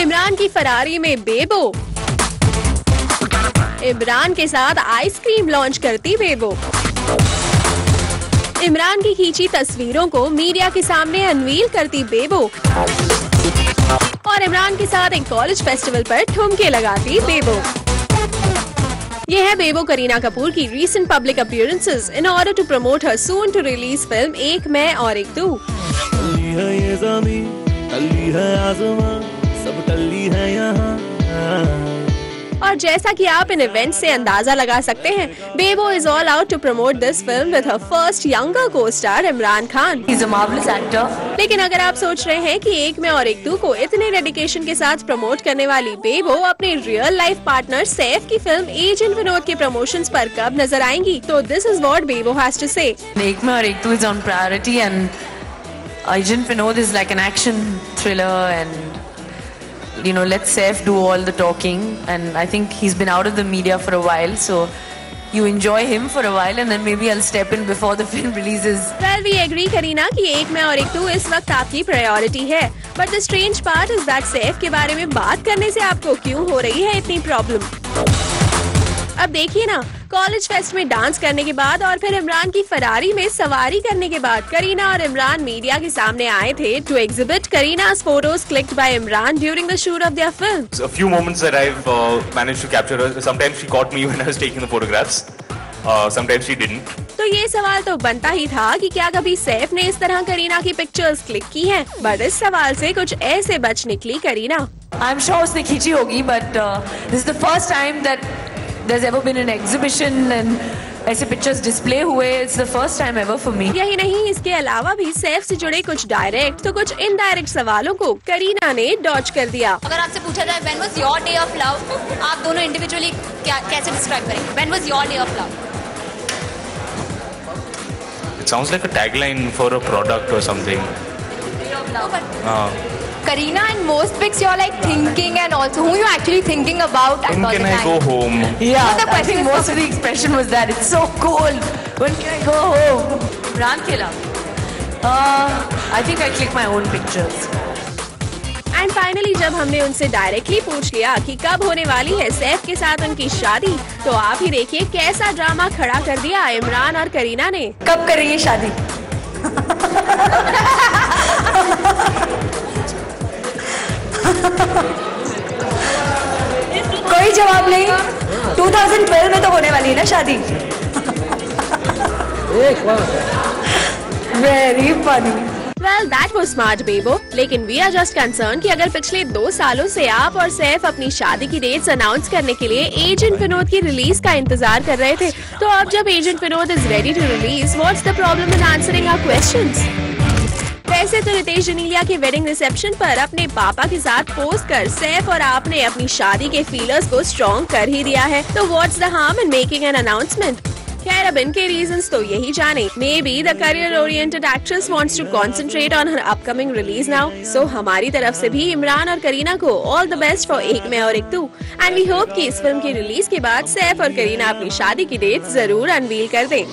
इमरान की फरारी में बेबो, इमरान के साथ आइसक्रीम लॉन्च करती बेबो, इमरान की खींची तस्वीरों को मीडिया के सामने अनवील करती बेबो और इमरान के साथ एक कॉलेज फेस्टिवल पर ठुमके लगाती बेबो। ये है बेबो करीना कपूर की recent public appearances in order to promote her soon to release film एक मैं और एक तू। और जैसा कि आप इन इवेंट से अंदाजा लगा सकते हैं, Bebo is all out to promote this film with her first younger co star Imran Khan. He's a marvelous actor. लेकिन अगर आप सोच रहे हैं कि एक मैं और एक तू को इतने डेडिकेशन के साथ प्रमोट करने वाली बेबो अपने रियल लाइफ पार्टनर सैफ की फिल्म एजेंट विनोद के प्रमोशंस पर कब नजर आएंगी, तो this is what Bebo has to say. एक मैं और एक तू is on priority and Agent Vinod is like an action thriller and let Saif do all the talking, and I think he's been out of the media for a while, so you enjoy him for a while and then maybe I'll step in before the film releases. Well, we agree Kareena कि एक मैं और एक तू इस वक्त आपकी priority है, but the strange part is that Saif के बारे में बात करने से आपको क्यों हो रही है इतनी प्रॉब्लम। अब देखिए ना, कॉलेज फेस्ट में डांस करने के बाद और फिर इमरान की फरारी में सवारी करने के बाद करीना और इमरान मीडिया के सामने आए थे to exhibit Karina's photos clicked by Imran during the shoot of their film. A few moments that I've managed to capture her. Sometimes she caught me when I was taking the photographs. Sometimes she didn't. तो ये सवाल तो बनता ही था कि क्या कभी सैफ ने इस तरह करीना की पिक्चर्स क्लिक की हैं? बट इस सवाल से कुछ ऐसे बच निकली करीना। I'm sure उसने खींची होगी, but this is the first time that there's ever been an exhibition and ऐसे पिक्चर्स डिस्प्ले हुए. It's the first time ever for me. यही नहीं, इसके अलावा भी सैफ से जुड़े कुछ डायरेक्ट तो कुछ इनडायरेक्ट सवालों को करीना ने डॉज कर दिया। अगर आपसे पूछा जाए when was your day of love, आप दोनों इंडिविजुअली कैसे डिस्क्राइब करेंगे? When was your day of love? It sounds like a tagline for a product or something. Day of love. Karina, in most pics you're like thinking and also who you actually thinking about at all the When can I go home? Yeah, I think most of the expression was that. It's so cold. When can I go home? Imran Khela. I think I click my own pictures. And finally जब हमने उनसे directly पूछ लिया कि कब होने वाली है सैफ के साथ उनकी शादी, तो आप ही देखिए कैसा ड्रामा खड़ा कर दिया इमरान और करीना ने। कब करेंगे शादी? कोई जवाब नहीं। 2012 में तो होने वाली है ना शादी। Very funny. Well, that was smart, बेबो। लेकिन we are just concerned कि अगर पिछले 2 सालों से आप और सैफ अपनी शादी की डेट्स अनाउंस करने के लिए एजेंट विनोद की रिलीज का इंतजार कर रहे थे, तो अब जब agent Vinod is ready to release, what's the problem in answering our questions? वैसे तो रितेश जनीलिया के वेडिंग रिसेप्शन पर अपने पापा के साथ पोस्ट कर सैफ और आपने अपनी शादी के फीलर्स को स्ट्रॉन्ग कर ही दिया है, तो what's the harm in making an announcement? खैर, अब इनके रीजंस तो यही जाने। Maybe the career oriented actress wants to concentrate on her upcoming release now. So हमारी तरफ से भी इमरान और करीना को ऑल द बेस्ट फॉर एक मैं और एक तू, एंड वी होप कि इस फिल्म की रिलीज के बाद सैफ और करीना अपनी शादी की डेट जरूर अनवील कर दें।